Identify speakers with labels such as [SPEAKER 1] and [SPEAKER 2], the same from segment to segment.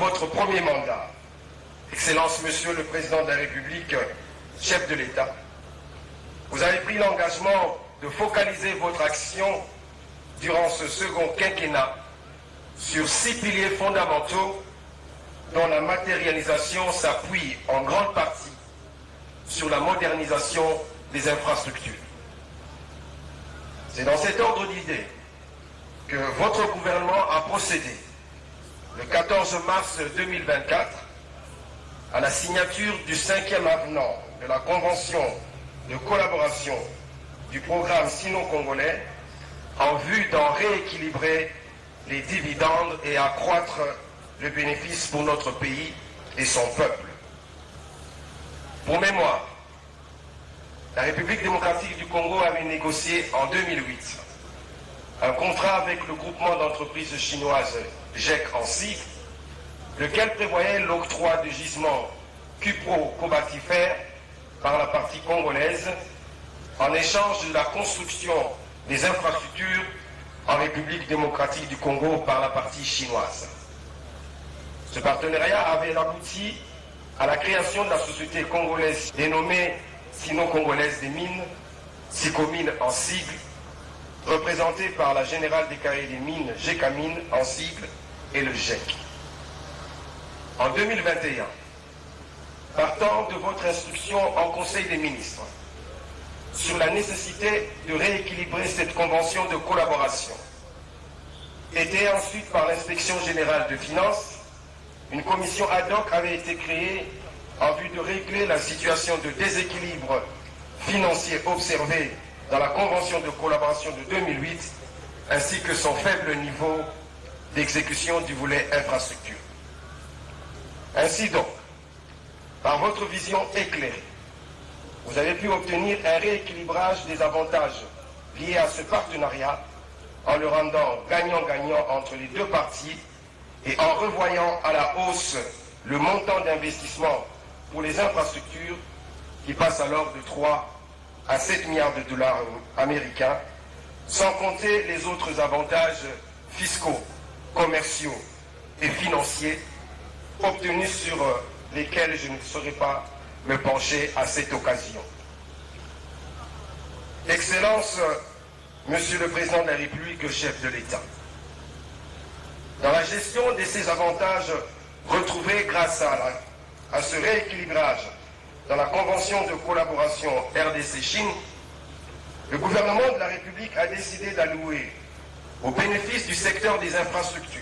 [SPEAKER 1] votre premier mandat, Excellence Monsieur le Président de la République, chef de l'État, vous avez pris l'engagement de focaliser votre action durant ce second quinquennat sur 6 piliers fondamentaux dont la matérialisation s'appuie en grande partie sur la modernisation des infrastructures. C'est dans cet ordre d'idées que votre gouvernement a procédé le 14 mars 2024 à la signature du 5e avenant de la Convention de collaboration du programme sino-congolais en vue d'en rééquilibrer les dividendes et accroître le bénéfice pour notre pays et son peuple. Pour mémoire, la République démocratique du Congo avait négocié en 2008 un contrat avec le groupement d'entreprises chinoises GEC en sigle, lequel prévoyait l'octroi de gisements cupro-cobaltifères par la partie congolaise en échange de la construction des infrastructures en République démocratique du Congo par la partie chinoise. Ce partenariat avait abouti à la création de la société congolaise dénommée Sino-Congolaise des Mines, SICOMINE en sigle, représentée par la Générale des Carriers des Mines, GECAMINE en sigle, et le GEC. En 2021, partant de votre instruction en Conseil des ministres sur la nécessité de rééquilibrer cette convention de collaboration, aidée ensuite par l'Inspection générale de finances, une commission ad hoc avait été créée en vue de régler la situation de déséquilibre financier observé dans la Convention de collaboration de 2008, ainsi que son faible niveau d'exécution du volet infrastructure. Ainsi donc, par votre vision éclairée, vous avez pu obtenir un rééquilibrage des avantages liés à ce partenariat en le rendant gagnant-gagnant entre les deux parties et en revoyant à la hausse le montant d'investissement pour les infrastructures qui passe alors de 3 à 7 milliards de dollars américains, sans compter les autres avantages fiscaux, commerciaux et financiers obtenus sur lesquels je ne saurais pas me pencher à cette occasion. Excellence, Monsieur le Président de la République, chef de l'État, dans la gestion de ces avantages retrouvés grâce à ce rééquilibrage dans la Convention de collaboration RDC-Chine, le gouvernement de la République a décidé d'allouer au bénéfice du secteur des infrastructures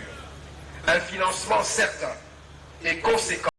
[SPEAKER 1] un financement certain et conséquent